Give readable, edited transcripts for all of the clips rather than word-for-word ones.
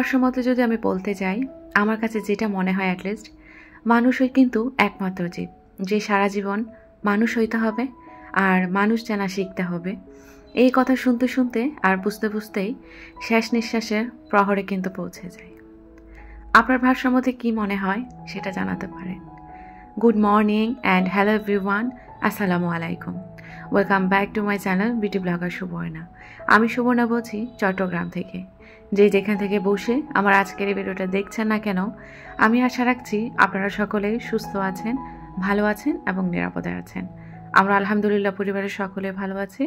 ভাষ্যমতে যদি আমি বলতে যাই, আমার কাছে যেটা মনে হয় অ্যাটলিস্ট, মানুষই কিন্তু একমাত্র জীব যে সারা জীবন মানুষ হইতে হবে আর মানুষ জানা শিখতে হবে। এই কথা শুনতে শুনতে আর বুঝতে বুঝতেই শেষ নিঃশ্বাসের প্রহরে কিন্তু পৌঁছে যায়। আপনার ভাষ্যমতে কি মনে হয় সেটা জানাতে পারেন। Good morning and hello everyone, আসসালামু আলাইকুম। Welcome back to my channel beauty blogger Suborna. আমি সুবর্ণা বলছি চট্টগ্রাম থেকে। যেখান থেকে বসে আমার আজকের এই ভিডিওটা দেখছেন না কেন, আমি আশা রাখছি আপনারা সকলে সুস্থ আছেন, ভালো আছেন এবং নিরাপদে আছেন। আমরা আলহামদুলিল্লাহ পরিবারের সকলে ভালো আছি।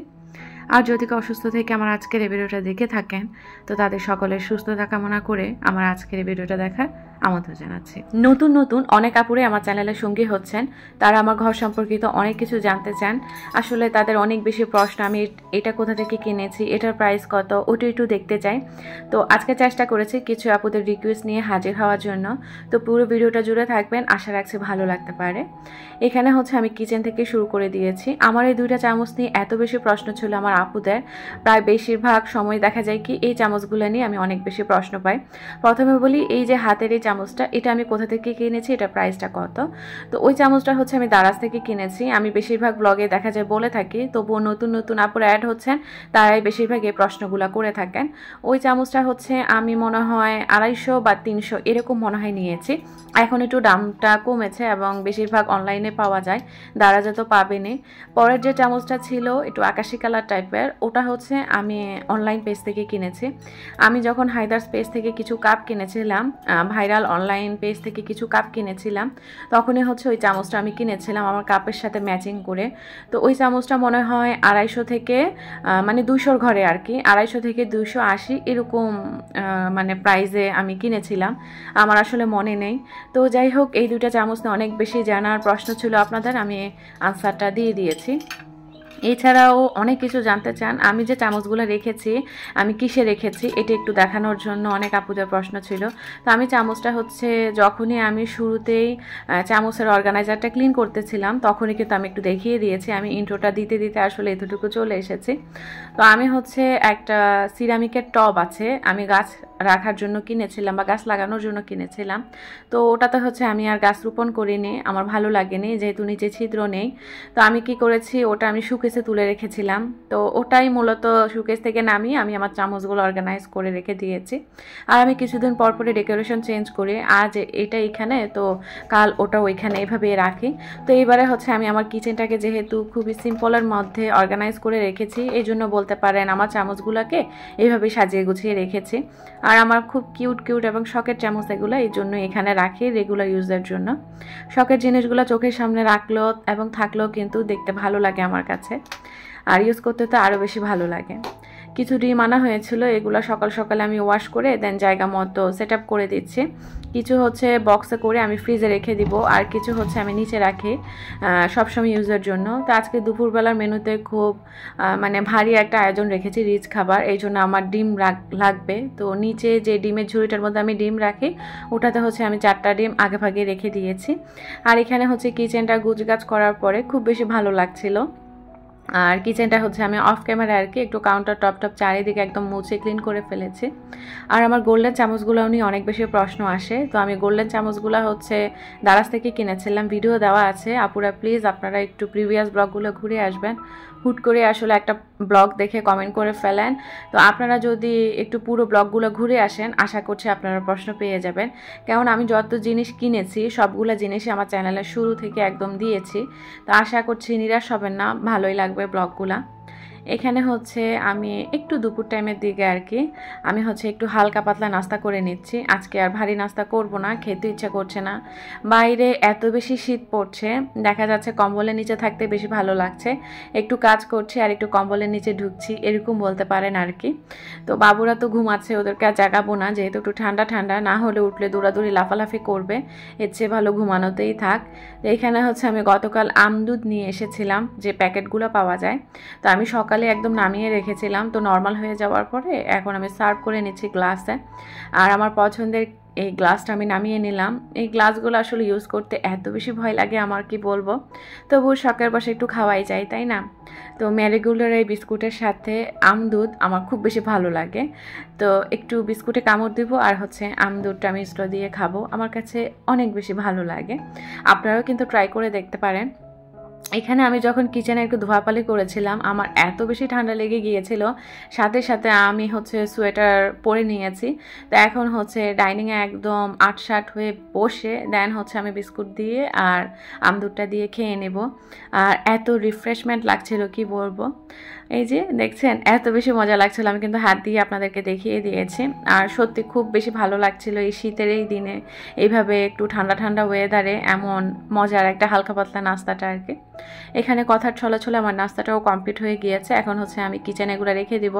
আর যদি কেউ অসুস্থ থেকে আমার আজকের এই ভিডিওটা দেখে থাকেন, তো তাদের সকলের সুস্থতা কামনা করে আমার আজকের এই ভিডিওটা দেখার আমন্ত্রণ জানাচ্ছি। নতুন নতুন অনেক আপুরে আমার চ্যানেলের সঙ্গী হচ্ছেন, তারা আমার ঘর সম্পর্কিত অনেক কিছু জানতে চান। আসলে তাদের অনেক বেশি প্রশ্ন, আমি এটা কোথা থেকে কিনেছি, এটার প্রাইস কত, ওটা একটু দেখতে চাই। তো আজকে চেষ্টা করেছি কিছু আপুদের রিকোয়েস্ট নিয়ে হাজির হওয়ার জন্য। তো পুরো ভিডিওটা জুড়ে থাকবেন, আশা রাখছি ভালো লাগতে পারে। এখানে আমি কিচেন থেকে শুরু করে দিয়েছি। আমার এই দুইটা চামচ নিয়ে এত বেশি প্রশ্ন ছিল আমার আপুদের, প্রায় বেশিরভাগ সময় দেখা যায় কি এই চামচগুলো নিয়ে আমি অনেক বেশি প্রশ্ন পাই। প্রথমে বলি, এই যে হাতের এই চামচটা, এটা আমি কোথা থেকে কিনেছি, এটা প্রাইসটা কত? তো ওই চামচটা আমি দারাজ থেকে কিনেছি। আমি বেশিরভাগ ব্লগে দেখা যায় বলে থাকি, তবুও নতুন নতুন আপুরা অ্যাড হচ্ছেন, তারাই বেশিরভাগ এই প্রশ্নগুলো করে থাকেন। ওই চামচটা আমি মনে হয় 250 বা 300 এরকম মনে হয় নিয়েছি। এখন একটু দামটা কমেছে এবং বেশিরভাগ অনলাইনে পাওয়া যায়, দারাজে তো পাবেনই। পরের যে চামচটা ছিল একটু আকাশি কালার টাইপের, ওটা আমি অনলাইন পেজ থেকে কিনেছি। আমি যখন হায়দার পেজ থেকে কিছু কাপ কিনেছিলাম, ভাইরাল অনলাইন পেজ থেকে কিছু কাপ কিনেছিলাম, তখনই ওই চামচটা আমি কিনেছিলাম আমার কাপের সাথে ম্যাচিং করে। তো ওই চামচটা মনে হয় 250 থেকে মানে 200 ঘরে আর কি, 250 থেকে 280 এরকম মানে প্রাইসে আমি কিনেছিলাম, আমার আসলে মনে নেই। তো যাই হোক, এই দুইটা চামচ নিয়ে অনেক বেশি জানার প্রশ্ন ছিল আপনাদের, আমি আনসারটা দিয়ে দিয়েছি। এছাড়াও অনেক কিছু জানতে চান, আমি যে চামচগুলো রেখেছি আমি কিসে রেখেছি এটা একটু দেখানোর জন্য অনেক আপুদের প্রশ্ন ছিল। তো আমি চামচটা যখনই আমি শুরুতেই চামচের অর্গানাইজারটা ক্লিন করতেছিলাম, তখনই কিন্তু আমি একটু দেখিয়ে দিয়েছি। আমি ইন্ট্রোটা দিতে দিতে আসলে এতটুকু চলে এসেছি। তো আমি একটা সিরামিকের টব আছে, আমি গাছ রাখার জন্য কিনেছিলাম বা গাছ লাগানোর জন্য কিনেছিলাম। তো ওটাতে আমি আর গাছ রোপণ করিনি, আমার ভালো লাগেনি যেহেতু নিচে ছিদ্র নেই। তো আমি কি করেছি, ওটা আমি শোকেসে তুলে রেখেছিলাম। তো ওটাই মূলত শোকেস থেকে নামিয়ে আমি আমার চামচগুলো অর্গানাইজ করে রেখে দিয়েছি। আর আমি কিছুদিন পর পরে ডেকোরেশন চেঞ্জ করি, আজ এটা এখানে তো কাল ওটা ওইখানে, এভাবে রাখি। তো এইবারে আমি আমার কিচেনটাকে যেহেতু খুবই সিম্পলের মধ্যে অর্গানাইজ করে রেখেছি, এই জন্য বলতে পারেন আমার চামচগুলোকে এইভাবে সাজিয়ে গুছিয়ে রেখেছি। আর আমার খুব কিউট কিউট এবং শখের চামচ এগুলো, এই জন্য এখানে রাখি রেগুলার ইউজের জন্য। শখের জিনিসগুলো চোখের সামনে রাখলেও এবং থাকলেও কিন্তু দেখতে ভালো লাগে আমার কাছে, আর ইউজ করতে তো আরও বেশি ভালো লাগে। কিছু ডিম আনা হয়েছিল, এগুলো সকাল সকালে আমি ওয়াশ করে দেন জায়গা মতো সেট আপ করে দিচ্ছি। কিছু বক্সে করে আমি ফ্রিজে রেখে দিব, আর কিছু আমি নিচে রাখি সবসময় ইউজের জন্য। তো আজকে দুপুরবেলার মেনুতে খুব মানে ভারী একটা আয়োজন রেখেছি, রিচ খাবার, এই জন্য আমার ডিম লাগবে। তো নিচে যে ডিমের ঝুড়িটার মধ্যে আমি ডিম রাখি, ওটাতে আমি 4টা ডিম আগে ভাগে রেখে দিয়েছি। আর এখানে কিচেনটা গুছগাছ করার পরে খুব বেশি ভালো লাগছিল। আর কিচেনটা আমি অফ ক্যামেরা আর কি একটু কাউন্টার টপ চারিদিকে একদম মুছে ক্লিন করে ফেলেছি। আর আমার গোল্ডেন চামচগুলো নিয়ে অনেক বেশি প্রশ্ন আসে। তো আমি গোল্ডেন চামচগুলো দারাজ থেকে কিনেছিলাম, ভিডিও দেওয়া আছে। আপুরা প্লিজ আপনারা একটু প্রিভিয়াস ব্লগগুলো ঘুরে আসবেন, হুট করে আসলে একটা ব্লগ দেখে কমেন্ট করে ফেলেন। তো আপনারা যদি একটু পুরো ব্লগগুলো ঘুরে আসেন, আশা করছি আপনারা প্রশ্ন পেয়ে যাবেন। কারণ আমি যত জিনিস কিনেছি সবগুলো জিনিসই আমার চ্যানেলের শুরু থেকে একদম দিয়েছি। তো আশা করছি নিরাশ হবেন না, ভালোই লাগবে ব্লগগুলা। এখানে আমি একটু দুপুর টাইমের দিকে আর কি আমি একটু হালকা পাতলা নাস্তা করে নিচ্ছি। আজকে আর ভারী নাস্তা করব না, খেতে ইচ্ছা করছে না। বাইরে এত বেশি শীত পড়ছে, দেখা যাচ্ছে কম্বলের নিচে থাকতে বেশি ভালো লাগছে। একটু কাজ করছি আর একটু কম্বলের নিচে ঢুকছি, এরকম বলতে পারেন আর কি। তো বাবুরা তো ঘুমাচ্ছে, ওদেরকে আর জাগাবো না, যেহেতু একটু ঠান্ডা ঠান্ডা, না হলে উঠলে দৌড়াদৌড়ি লাফালাফি করবে, এর চেয়ে ভালো ঘুমানোতেই থাক। এইখানে আমি গতকাল আমদুধ নিয়ে এসেছিলাম, যে প্যাকেটগুলো পাওয়া যায়। তো আমি সকালে একদম নামিয়ে রেখেছিলাম, তো নরমাল হয়ে যাওয়ার পরে এখন আমি সার্ভ করে নিচ্ছি গ্লাসে। আর আমার পছন্দের এই গ্লাসটা আমি নামিয়ে নিলাম। এই গ্লাসগুলো আসলে ইউজ করতে এত বেশি ভয় লাগে আমার, কি বলবো, তবু শখের বসে একটু খাওয়াই যায়, তাই না? তো ম্যারিগোল্ডের এই বিস্কুটের সাথে আমদুধ আমার খুব বেশি ভালো লাগে, তো একটু বিস্কুটে কামড় দিব আর হচ্ছে আমদুধটা আমি স্ট্র দিয়ে খাবো, আমার কাছে অনেক বেশি ভালো লাগে। আপনারাও কিন্তু ট্রাই করে দেখতে পারেন। এখানে আমি যখন কিচেনে একটু ধোয়াপালি করেছিলাম, আমার এত বেশি ঠান্ডা লেগে গিয়েছিল, সাথে সাথে আমি হচ্ছে সোয়েটার পরে নিয়েছি। তো এখন হচ্ছে ডাইনিংয়ে একদম আটসাট হয়ে বসে দেন হচ্ছে আমি বিস্কুট দিয়ে আর আমদুধটা দিয়ে খেয়ে নেব। আর এত রিফ্রেশমেন্ট লাগছিল, কি বলবো। এই যে দেখছেন, এত বেশি মজা লাগছিল, আমি কিন্তু হাত দিয়ে আপনাদেরকে দেখিয়ে দিয়েছি। আর সত্যি খুব বেশি ভালো লাগছিল এই শীতের এই দিনে এইভাবে একটু ঠান্ডা ঠান্ডা ওয়েদারে এমন মজার একটা হালকা পাতলা নাস্তাটা আর কি। এখানে কথার ছলে আমার নাস্তাটাও কমপ্লিট হয়ে গিয়েছে। এখন হচ্ছে আমি কিচেনে এগুলো রেখে দিব।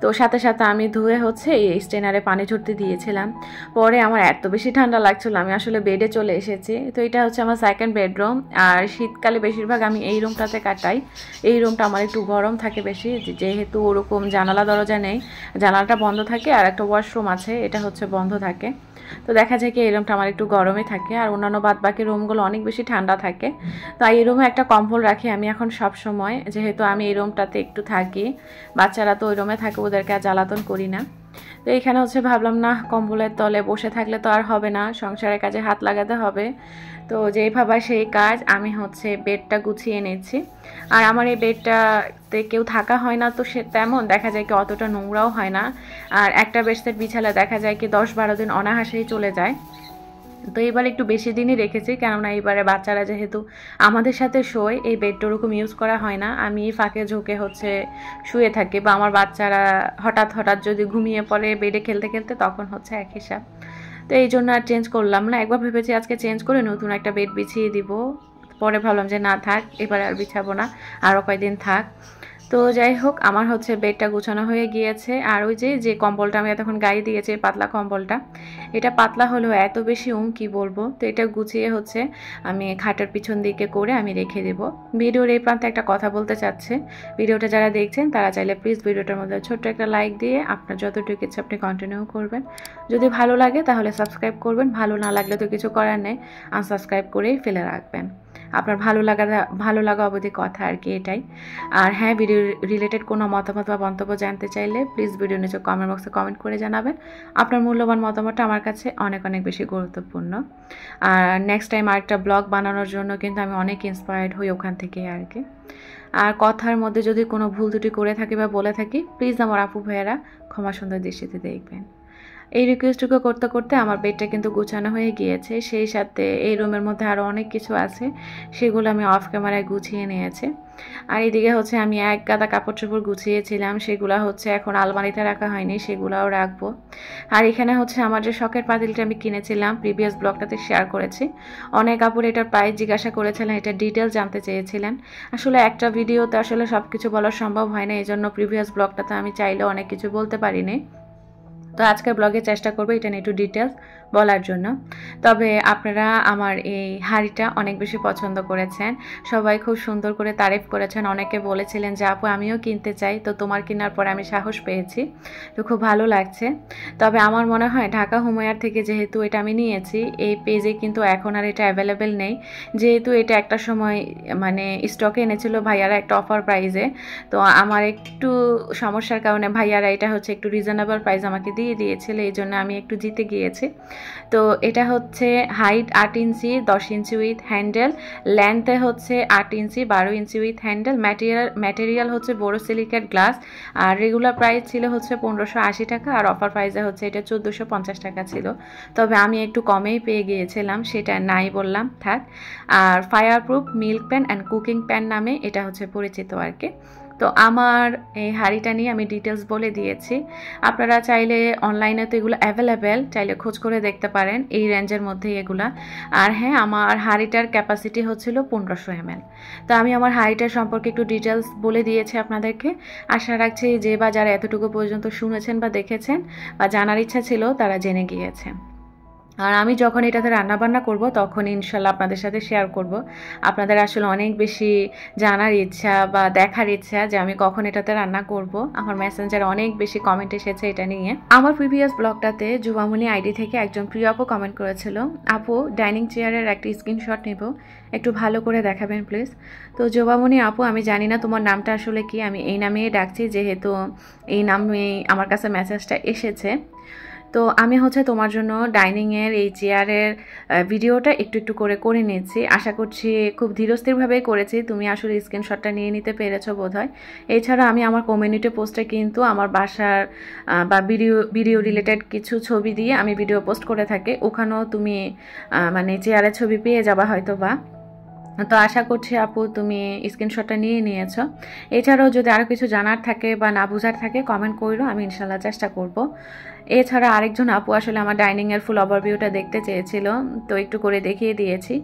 তো সাথে সাথে আমি ধুয়ে হচ্ছে এই স্টেনারে পানি ঝরতে দিয়েছিলাম। পরে আমার এত বেশি ঠান্ডা লাগছিল, আমি আসলে বেডে চলে এসেছি। তো এটা হচ্ছে আমার সেকেন্ড বেডরুম, আর শীতকালে বেশিরভাগ আমি এই রুমটাতে কাটাই। এই রুমটা আমার একটু গরম থাকে বেশি, যেহেতু ওরকম জানালা দরজা নেই, জানালাটা বন্ধ থাকে, আর একটা ওয়াশরুম আছে, এটা হচ্ছে বন্ধ থাকে। তো দেখা যায় কি এই রুমটা আমার একটু গরমে থাকে, আর অন্যান্য বাদ বাকি রুমগুলো অনেক বেশি ঠান্ডা থাকে। তো এই রুমে একটা কম্বল রাখি আমি এখন সব সময়, যেহেতু আমি এই রুমটাতে একটু থাকি, বাচ্চারা তো ওই রুমে থাকে, ওদেরকে আর জ্বালাতন করি না। তো এখানে হচ্ছে ভাবলাম না, কম্বলের তলে বসে থাকলে তো আর হবে না, সংসারের কাজে হাত লাগাতে হবে। তো যেই ভাবা সেই কাজ, আমি হচ্ছে বেডটা গুছিয়ে নিচ্ছি। আর আমার এই বেডটাতে কেউ থাকা হয় না, তো সে তেমন দেখা যায় কি অতটা নোংরাও হয় না। আর একটা বেডশিট বিছালে দেখা যায় কি 10-12 দিন অনায়াসেই চলে যায়। তো এবার একটু বেশি দিনই রেখেছি, কেননা এবারে বাচ্চারা যেহেতু আমাদের সাথে শোয়, এই বেডটা ওরকম ইউজ করা হয় না। আমি ফাঁকে ঝুঁকে হচ্ছে শুয়ে থাকি, বা আমার বাচ্চারা হঠাৎ হঠাৎ যদি ঘুমিয়ে পড়ে বেডে খেলতে খেলতে, তখন হচ্ছে এক হিসাব। তো এই জন্য আর চেঞ্জ করলাম না। একবার ভেবেছি আজকে চেঞ্জ করে নতুন একটা বেড বিছিয়ে দিব, পরে ভাবলাম যে না থাক, এবার আর বিছাবো না, আরও কয়েকদিন থাক। তো যাই হোক, আমার হচ্ছে বেডটা গুছানো হয়ে গিয়েছে। আর ওই যে কম্বলটা আমি এতক্ষণ গায়ে দিয়েছি, পাতলা কম্বলটা, এটা পাতলা হলেও এত বেশি কি বলবো। তো এটা গুছিয়ে হচ্ছে আমি খাটের পিছন দিকে করে আমি রেখে দেব। ভিডিওর এই প্রান্তে একটা কথা বলতে চাচ্ছে, ভিডিওটা যারা দেখছেন তারা চাইলে প্লিজ ভিডিওটার মধ্যে ছোট্ট একটা লাইক দিয়ে আপনার যতটুকু ইচ্ছে আপনি কন্টিনিউ করবেন। যদি ভালো লাগে তাহলে সাবস্ক্রাইব করবেন, ভালো না লাগলে তো কিছু করার নেই, আনসাবস্ক্রাইব করেই ফেলে রাখবেন। আপনার ভালো লাগা অবধি কথা আর কি, এটাই। আর হ্যাঁ, ভিডিও রিলেটেড কোনো মতামত বা মন্তব্য জানতে চাইলে প্লিজ ভিডিও নিচে কমেন্ট বক্সে কমেন্ট করে জানাবেন। আপনার মূল্যবান মতামতটা আমার কাছে অনেক অনেক বেশি গুরুত্বপূর্ণ। আর নেক্সট টাইম আরেকটা ব্লগ বানানোর জন্য কিন্তু আমি অনেক ইন্সপায়ার্ড হই ওখান থেকে আর কি। আর কথার মধ্যে যদি কোনো ভুল ত্রুটি করে থাকি বা বলে থাকি, প্লিজ আমার আপু ভাইয়েরা ক্ষমা সুন্দর দৃষ্টিতে দেখবেন। এই রিকোয়েস্টটুকু করতে করতে আমার বেডটা কিন্তু গুছানো হয়ে গিয়েছে, সেই সাথে এই রুমের মধ্যে আরও অনেক কিছু আছে, সেগুলো আমি অফ ক্যামেরায় গুছিয়ে নিয়েছি। আর এদিকে হচ্ছে আমি এক গাদা কাপড় চোপড় গুছিয়েছিলাম, সেগুলো হচ্ছে এখন আলমারিতে রাখা হয়নি, সেগুলোও রাখবো। আর এখানে হচ্ছে আমার যে শখের পাতিলটা আমি কিনেছিলাম, প্রিভিয়াস ব্লগটাতে শেয়ার করেছি, অনেক কাপড় এটার প্রাইস জিজ্ঞাসা করেছিলেন, এটা ডিটেলস জানতে চেয়েছিলেন। আসলে একটা ভিডিওতে আসলে সব কিছু বলা সম্ভব হয় না, এই জন্য প্রিভিয়াস ব্লগটাতে আমি চাইলে অনেক কিছু বলতে পারিনি। তো আজকের ব্লগে চেষ্টা করবো এটা নিয়ে একটু ডিটেলস বলার জন্য। তবে আপনারা আমার এই হাঁড়িটা অনেক বেশি পছন্দ করেছেন, সবাই খুব সুন্দর করে তারিফ করেছেন, অনেকে বলেছিলেন যে আপু আমিও কিনতে চাই, তো তোমার কেনার পরে আমি সাহস পেয়েছি, তো খুব ভালো লাগছে। তবে আমার মনে হয় ঢাকা হুমায়ার থেকে যেহেতু এটা আমি নিয়েছি, এই পেজে কিন্তু এখন আর এটা অ্যাভেলেবেল নেই, যেহেতু এটা একটা সময় মানে স্টকে এনেছিল ভাইয়ারা একটা অফার প্রাইসে। তো আমার একটু সমস্যার কারণে ভাইয়ারা এটা হচ্ছে একটু রিজনেবল প্রাইস আমাকে দিয়ে দিয়েছিল, এই জন্য আমি একটু জিতে গিয়েছি। তো এটা হচ্ছে height 8 inch 10 inch with handle, লেন্থে হচ্ছে 8 inch 12 inch with handle, material হচ্ছে বোরোসিলিকেট গ্লাস। আর রেগুলার প্রাইস ছিল হচ্ছে 1580 টাকা, আর অফার প্রাইসে হচ্ছে এটা 1450 টাকা ছিল। তবে আমি একটু কমেই পেয়ে গিয়েছিলাম, সেটা নাই বললাম থাক। আর fire proof milk pan and cooking pan নামে এটা হচ্ছে পরিচিত আর কি। তো আমার এই হাঁড়িটা নিয়ে আমি ডিটেলস বলে দিয়েছি, আপনারা চাইলে অনলাইনে তো এগুলো অ্যাভেলেবেল, চাইলে খোঁজ করে দেখতে পারেন এই রেঞ্জের মধ্যেই এগুলা। আর হ্যাঁ, আমার হাঁড়িটার ক্যাপাসিটি হচ্ছিল 1500 ml। তো আমি আমার হাঁড়িটার সম্পর্কে একটু ডিটেলস বলে দিয়েছি আপনাদেরকে। আশা রাখছি যে বা যারা এতটুকু পর্যন্ত শুনেছেন বা দেখেছেন বা জানার ইচ্ছা ছিল তারা জেনে গিয়েছেন। আর আমি যখন এটাতে রান্নাবান্না করব তখন ইনশাল্লাহ আপনাদের সাথে শেয়ার করব। আপনাদের আসলে অনেক বেশি জানার ইচ্ছা বা দেখার ইচ্ছা যে আমি কখন এটাতে রান্না করব। আমার মেসেঞ্জারে অনেক বেশি কমেন্ট এসেছে এটা নিয়ে। আমার প্রিভিয়াস ব্লগটাতে যুবামণি আইডি থেকে একজন প্রিয় আপু কমেন্ট করেছিল, আপু ডাইনিং চেয়ারের একটা স্ক্রিনশট নেব, একটু ভালো করে দেখাবেন প্লিজ। তো যুবামণি আপু, আমি জানি না তোমার নামটা আসলে কি, আমি এই নামেই ডাকছি যেহেতু এই নামে আমার কাছে মেসেজটা এসেছে। তো আমি তোমার জন্য ডাইনিংয়ের এই চেয়ারের ভিডিওটা একটু একটু করে নিয়েছি। আশা করছি খুব ধীরস্থিরভাবেই করেছি, তুমি আসলে স্ক্রিনশটটা নিয়ে নিতে পেরেছো বোধহয়। এছাড়া আমি আমার কমিউনিটি পোস্টে কিন্তু আমার বাসার বা ভিডিও রিলেটেড কিছু ছবি দিয়ে আমি ভিডিও পোস্ট করে থাকি, ওখানেও তুমি মানে চেয়ারের ছবি পেয়ে যাবা হয়তো বা। তো আশা করছি আপু তুমি স্ক্রিনশটটা নিয়ে নিয়েছো। এছাড়াও যদি আরও কিছু জানার থাকে বা না বোঝার থাকে কমেন্ট করো, আমি ইনশাল্লাহ চেষ্টা করব। এছাড়া আরেকজন আপু আসলে আমার ডাইনিংয়ের ফুল ওভারভিউটা দেখতে চেয়েছিল, তো একটু করে দেখিয়ে দিয়েছি।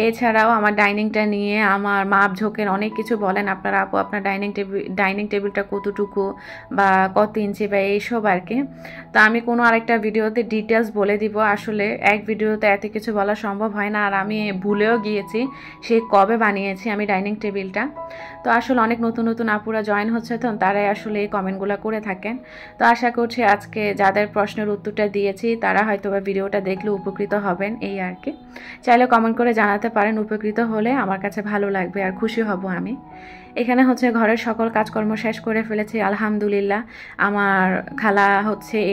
এছাড়াও আমার ডাইনিংটা নিয়ে আমার মাপ ঝোঁকের অনেক কিছু বলেন আপনারা, আপু আপনার ডাইনিং টেবিলটা কতটুকু বা কত ইঞ্চি বা এইসব আর কি। তো আমি কোনো আরেকটা ভিডিওতে ডিটেলস বলে দিব, আসলে এক ভিডিওতে এত কিছু বলা সম্ভব হয় না, আর আমি ভুলেও গিয়েছি সে কবে বানিয়েছি আমি ডাইনিং টেবিলটা। তো আসলে অনেক নতুন নতুন আপুরা জয়েন হচ্ছে, তো তারাই আসলে এই কমেন্টগুলো করে থাকেন। তো আশা করছি আজকে যাদের প্রশ্নের উত্তরটা দিয়েছি তারা হয়তো বা ভিডিওটা দেখলে উপকৃত হবেন, এই আর কি। চাইলে কমেন্ট করে জানাতে পারেন, উপকৃত হলে আমার কাছে ভালো লাগবে আর খুশি হব আমি। এখানে ঘরের সকল কাজকর্ম শেষ করে ফেলেছি আলহামদুলিল্লাহ। আমার খালা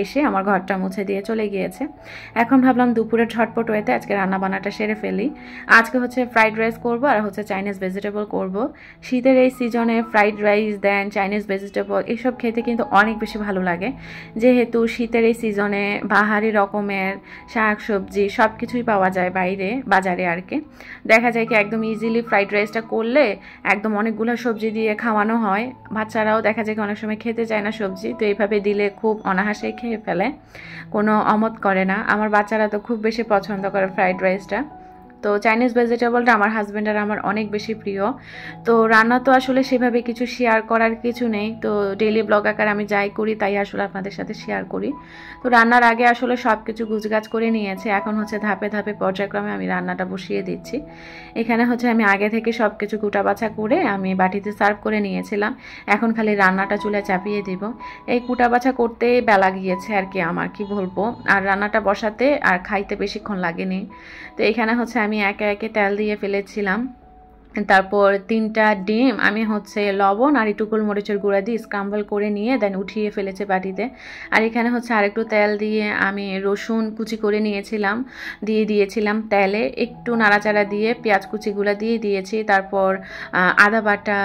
এসে আমার ঘরটা মুছে দিয়ে চলে গিয়েছে। এখন ভাবলাম দুপুরের ঝটপট ওয়েতে আজকে রান্নাবান্নাটা সেরে ফেলি। আজকে ফ্রাইড রাইস করবো আর চাইনিজ ভেজিটেবল করব। শীতের এই সিজনে ফ্রাইড রাইস দেন চাইনিজ ভেজিটেবল এসব খেতে কিন্তু অনেক বেশি ভালো লাগে, যেহেতু শীতের এই সিজনে বাহারি রকমের শাক সবজি সব কিছুই পাওয়া যায় বাজারে আর কি। দেখা যায় কি একদম ইজিলি ফ্রাইড রাইসটা করলে একদম অনেকগুলো সবজি দিয়ে খাওয়ানো হয়, বাচ্চারাও দেখা যায় অনেক সময় খেতে চায় না সবজি, তো এইভাবে দিলে খুব অনায়াসেই খেয়ে ফেলে, কোনো অমত করে না। আমার বাচ্চারা তো খুব বেশি পছন্দ করে ফ্রাইড রাইসটা। তো চাইনিজ ভেজিটেবলটা আমার হাজব্যান্ড আর আমার অনেক বেশি প্রিয়। তো রান্না তো আসলে সেভাবে কিছু শেয়ার করার কিছু নেই, তো ডেইলি ব্লগ আকার আমি যাই করি তাই আসলে আপনাদের সাথে শেয়ার করি। তো রান্নার আগে আসলে সব কিছু গুছগাছ করে নিয়েছে, এখন ধাপে ধাপে পর্যায়ক্রমে আমি রান্নাটা বসিয়ে দিচ্ছি। এখানে আমি আগে থেকে সব কিছু কুটাবাছা করে আমি বাটিতে সার্ভ করে নিয়েছিলাম, এখন খালি রান্নাটা চুলায় চাপিয়ে দিব। এই কুটাবাছা করতেই বেলা গিয়েছে আর কি, আমার কি বলবো, আর রান্নাটা বসাতে আর খাইতে বেশিক্ষণ লাগেনি। তো এখানে আমি একে একে তেল দিয়ে ফেলেছিলাম, তারপর 3টা ডিম আমি লবণ আর একটু গোলমরিচের গুঁড়া দিয়ে স্ক্রাম্বল করে নিয়ে দেন উঠিয়ে ফেলেছে বাটিতে। আর এখানে আরেকটু তেল দিয়ে আমি রসুন কুচি করে নিয়েছিলাম, দিয়ে দিয়েছিলাম তেলে, একটু নাড়াচাড়া দিয়ে পেঁয়াজ কুচিগুলো দিয়ে দিয়েছি। তারপর আদা বাটা,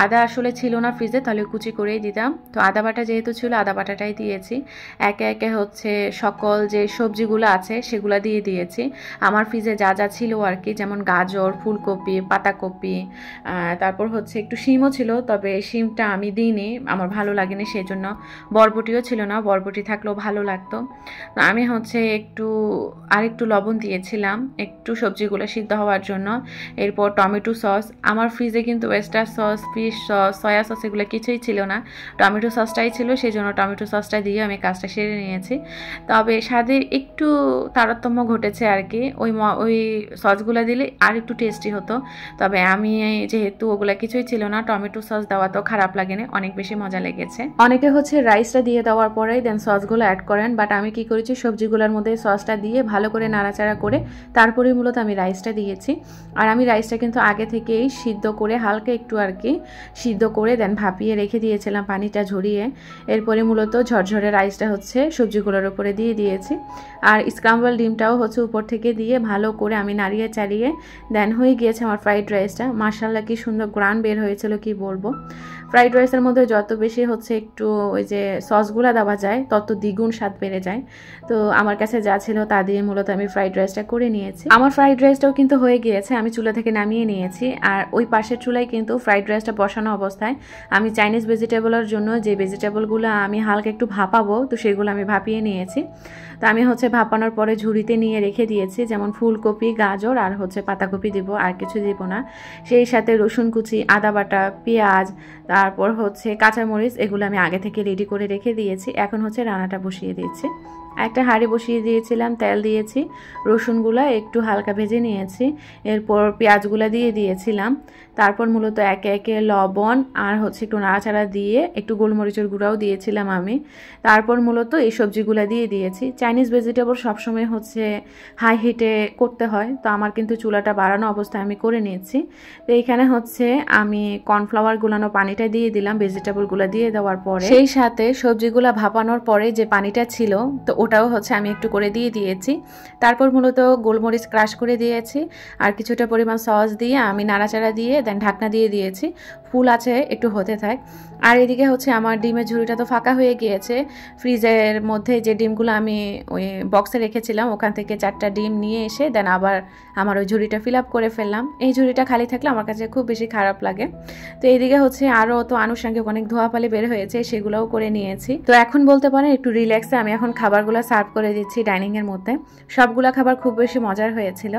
আদা আসলে ছিল না ফ্রিজে, তাহলে কুচি করেই দিতাম, তো আদা বাটা যেহেতু ছিল আদা বাটাটাই দিয়েছি। একে একে সকল যে সবজিগুলো আছে সেগুলো দিয়ে দিয়েছি। আমার ফ্রিজে যা যা ছিল আর কি, যেমন গাজর, ফুলকপি, পাতাকপি, তারপর একটু শিমও ছিল, তবে শিমটা আমি দিইনি, আমার ভালো লাগেনি, সেই জন্য। বরবটিও ছিল না, বরবটি থাকলেও ভালো লাগতো। আমি আরেকটু লবণ দিয়েছিলাম একটু সবজিগুলো সিদ্ধ হওয়ার জন্য। এরপর টমেটো সস, আমার ফ্রিজে কিন্তু oyster sauce, fish sauce, soya sauce এগুলো কিছুই ছিল না, টমেটো সসটাই ছিল, সেই জন্য টমেটো সসটা দিয়ে আমি কাজটা সেরে নিয়েছি। তবে স্বাদের একটু তারতম্য ঘটেছে আর কি, ওই সসগুলো দিলে আর একটু টেস্টি হতো, তবে আমি যেহেতু ওগুলা কিছুই ছিল না, টমেটো সস দেওয়া তো খারাপ লাগেনি, অনেক বেশি মজা লেগেছে। অনেকে রাইসটা দিয়ে দেওয়ার পরেই দেন সসগুলো অ্যাড করেন, বাট আমি কি করেছি সবজিগুলোর মধ্যে সসটা দিয়ে ভালো করে নাড়াচাড়া করে তারপরে মূলত আমি রাইসটা দিয়েছি। আর আমি রাইসটা কিন্তু আগে থেকেই সিদ্ধ করে হালকা একটু আর কি সিদ্ধ করে দেন ভাপিয়ে রেখে দিয়েছিলাম পানিটা ঝরিয়ে। এরপরে মূলত ঝরঝরে রাইসটা সবজিগুলোর উপরে দিয়ে দিয়েছি, আর স্ক্রাম্বল ডিমটাও উপর থেকে দিয়ে ভালো করে আমি নাড়িয়ে চাড়িয়ে দেন হয়ে গিয়েছে আমার ফ্রাইড রাইসটা। মাশাআল্লাহ কি সুন্দর গ্রান বের হয়েছিল কি বলবো। ফ্রাইড রাইসের মধ্যে যত বেশি একটু ওই যে সসগুলো দেওয়া যায় তত দ্বিগুণ স্বাদ বেড়ে যায়। তো আমার কাছে যা ছিল তা দিয়ে মূলত আমি ফ্রাইড রাইসটা করে নিয়েছি। আমার ফ্রাইড রাইসটাও কিন্তু হয়ে গিয়েছে, আমি চুলা থেকে নামিয়ে নিয়েছি। আর ওই পাশের চুলায় কিন্তু ফ্রাইড রাইসটা বসানো অবস্থায় আমি চাইনিজ ভেজিটেবলের জন্য যে ভেজিটেবলগুলো আমি হালকা একটু ভাপাবো, তো সেগুলো আমি ভাপিয়ে নিয়েছি। তো আমি ভাপানোর পরে ঝুড়িতে নিয়ে রেখে দিয়েছি, যেমন ফুলকপি, গাজর আর পাতাকপি দিব, আর কিছু দিব না। সেই সাথে রসুন কুচি, আদা বাটা, পেঁয়াজ, তারপর কাঁচামরিচ, এগুলো আমি আগে থেকে রেডি করে রেখে দিয়েছি। এখন রান্নাটা বসিয়ে দিয়েছি। একটা হাঁড়ি বসিয়ে দিয়েছিলাম, তেল দিয়েছি, রসুনগুলো একটু হালকা ভেজে নিয়েছি, এরপর পেঁয়াজগুলো দিয়ে দিয়েছিলাম। তারপর মূলত একে একে লবণ আর হচ্ছে একটু নাড়াচাড়া দিয়ে একটু গোলমরিচের গুঁড়াও দিয়েছিলাম আমি। তারপর মূলত এই সবজিগুলো দিয়ে দিয়েছি। চাইনিজ ভেজিটেবল সবসময় হচ্ছে হাই হিটে করতে হয়, তো আমার কিন্তু চুলাটা বাড়ানো অবস্থায় আমি করে নিয়েছি। তো এইখানে হচ্ছে আমি কর্নফ্লাওয়ার গুলানো পানিটা দিয়ে দিলাম ভেজিটেবলগুলো দিয়ে দেওয়ার পরে, সেই সাথে সবজিগুলো ভাপানোর পরে যে পানিটা ছিল তো ওটাও হচ্ছে আমি একটু করে দিয়ে দিয়েছি। তারপর মূলত গোলমরিচ ক্রাশ করে দিয়েছি আর কিছুটা পরিমাণ সস দিয়ে আমি নাড়াচাড়া দিয়ে দেন ঢাকনা দিয়ে দিয়েছি, ফুল আছে একটু হতে থাক। আর এদিকে হচ্ছে আমার ডিমের ঝুড়িটা তো ফাঁকা হয়ে গিয়েছে। ফ্রিজের মধ্যে যে ডিমগুলো আমি ওই বক্সে রেখেছিলাম ওখান থেকে 4টা ডিম নিয়ে এসে দেন আবার আমার ওই ঝুড়িটা ফিল আপ করে ফেললাম। এই ঝুড়িটা খালি থাকলে আমার কাছে খুব বেশি খারাপ লাগে। তো এইদিকে হচ্ছে আরও তো আনুষঙ্গিক অনেক ধোয়াপালি বের হয়েছে, সেগুলোও করে নিয়েছি। তো এখন বলতে পারেন একটু রিল্যাক্সে আমি এখন খাবারগুলো সার্ভ করে দিচ্ছি ডাইনিংয়ের মধ্যে। সবগুলো খাবার খুব বেশি মজার হয়েছিল।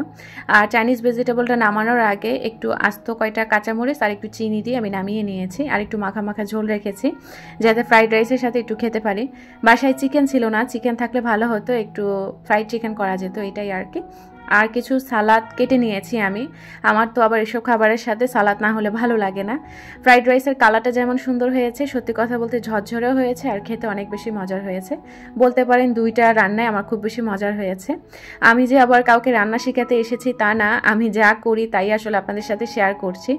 আর চাইনিজ ভেজিটেবলটা নামানোর আগে একটু আস্ত কয়টা কাঁচামরিচ আর একটু চিনি দিয়ে আমি নামিয়ে নিয়েছি, আর একটু মাখা মাখা ঝোল রেখেছি যাতে ফ্রাইড রাইসের সাথে একটু খেতে পারি। বাসায় চিকেন ছিল না, চিকেন থাকলে ভালো হতো, একটু ফ্রাইড চিকেন করা যেত, এটাই আর কি। আর কিছু সালাদ কেটে নিয়েছি আমি, আমার তো আবার এসব খাবারের সাথে সালাদ না হলে ভালো লাগে না। ফ্রাইড রাইসের কালারটা যেমন সুন্দর হয়েছে, সত্যি কথা বলতে ঝরঝরেও হয়েছে আর খেতে অনেক বেশি মজার হয়েছে। বলতে পারেন 2টা রান্নায় আমার খুব বেশি মজার হয়েছে। আমি যে আবার কাউকে রান্না শেখাতে এসেছি তা না, আমি যা করি তাই আসলে আপনাদের সাথে শেয়ার করছি।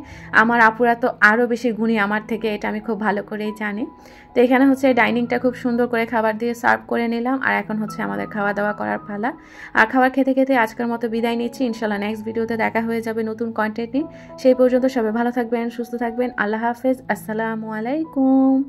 আমার আপুরা তো আরও বেশি গুণী আমার থেকে, এটা আমি খুব ভালো করেই জানি। তো এখানে হচ্ছে ডাইনিংটা খুব সুন্দর করে খাবার দিয়ে সার্ভ করে নিলাম, আর এখন হচ্ছে আমাদের খাওয়া দাওয়া করার পালা। আর খাবার খেতে খেতে আজকের মতো বিদায় নিচ্ছি। ইনশাল্লাহ নেক্সট ভিডিওতে দেখা হয়ে যাবে নতুন কন্টেন্ট নিয়ে। সেই পর্যন্ত সবাই ভালো থাকবেন, সুস্থ থাকবেন। আল্লাহ হাফেজ, আসসালামু আলাইকুম।